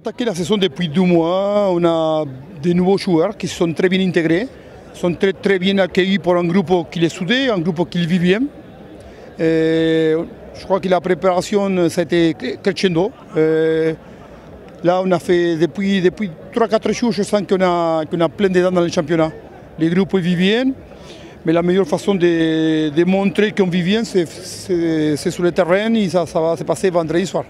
attaqué la saison depuis 2 mois. On a des nouveaux joueurs qui sont très bien intégrés, sont très bien accueillis pour un groupe qui est soudé, un groupe qui vit bien. Et je crois que la préparation, ça a été crescendo. Là, on a fait depuis 3-4 jours, je sens qu'on a plein de dents dans le championnat. Les groupes vivent bien, mais la meilleure façon de montrer qu'on vit bien, c'est sur le terrain et ça va se passer vendredi soir.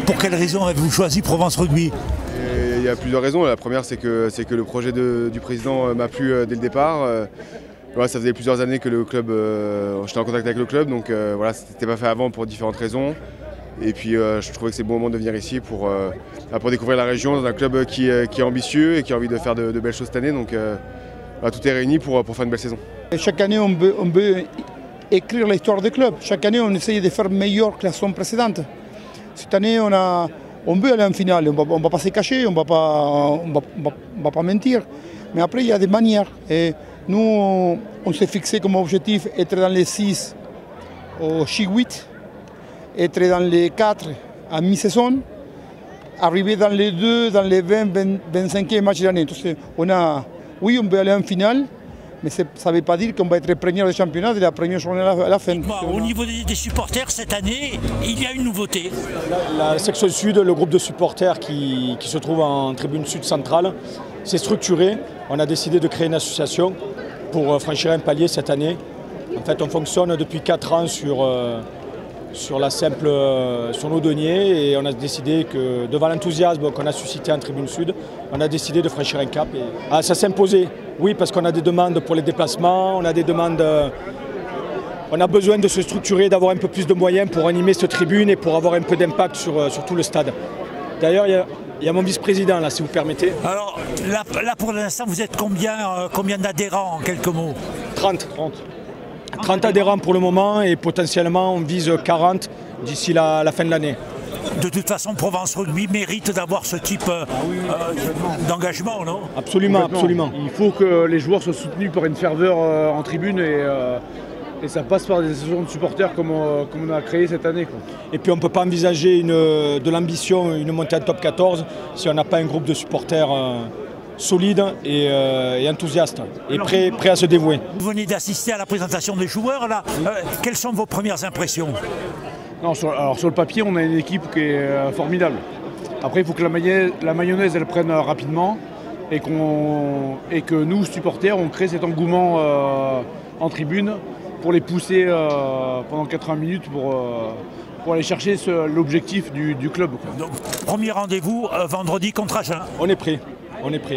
Pour quelle raison avez-vous choisi Provence Rugby? Il y a plusieurs raisons. La première, c'est que le projet du président m'a plu dès le départ. Voilà, ça faisait plusieurs années que le club, j'étais en contact avec le club, donc voilà, ce n'était pas fait avant pour différentes raisons. Et puis je trouvais que c'est le bon moment de venir ici pour découvrir la région dans un club qui est ambitieux et qui a envie de faire de belles choses cette année. Donc voilà, tout est réuni pour faire une belle saison. Et chaque année, on veut écrire l'histoire du club. Chaque année, on essaye de faire meilleur que la saison précédente. Cette année, on veut aller en finale, on ne va pas se cacher, on ne va pas mentir. Mais après, il y a des manières. Et nous, on s'est fixé comme objectif être dans les 6 au Chi-8, être dans les 4 à mi-saison, arriver dans les 2, dans les 20-25e matchs de l'année. Oui, on veut aller en finale, mais ça ne veut pas dire qu'on va être premier du championnat de la première journée à la fin. Au niveau des supporters, cette année, il y a une nouveauté. La section sud, le groupe de supporters qui se trouve en tribune sud centrale, s'est structuré. On a décidé de créer une association pour franchir un palier cette année. En fait, on fonctionne depuis 4 ans sur nos deniers et on a décidé que devant l'enthousiasme qu'on a suscité en tribune sud, on a décidé de franchir un cap. Ça s'est imposé, oui, parce qu'on a des demandes pour les déplacements, on a besoin de se structurer, d'avoir un peu plus de moyens pour animer cette tribune et pour avoir un peu d'impact sur tout le stade. D'ailleurs, il y a mon vice-président là, si vous permettez. Alors là pour l'instant, vous êtes combien d'adhérents en quelques mots? 30 adhérents pour le moment et potentiellement on vise 40 d'ici la fin de l'année. De toute façon, Provence Rugby mérite d'avoir ce type d'engagement, non? Absolument, absolument. Il faut que les joueurs soient soutenus par une ferveur en tribune et ça passe par des associations de supporters comme on a créé cette année, quoi. Et puis on ne peut pas envisager de l'ambition, une montée en top 14 si on n'a pas un groupe de supporters solide et enthousiaste et prêt à se dévouer. Vous venez d'assister à la présentation des joueurs là. Quelles sont vos premières impressions? Non, sur le papier, on a une équipe qui est formidable. Après, il faut que la mayonnaise elle prenne rapidement et que nous, supporters, on crée cet engouement en tribune pour les pousser pendant 80 minutes pour aller chercher l'objectif du club, quoi. Donc, premier rendez-vous vendredi contre Agen. On est prêt. On est prêt.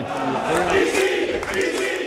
Ici.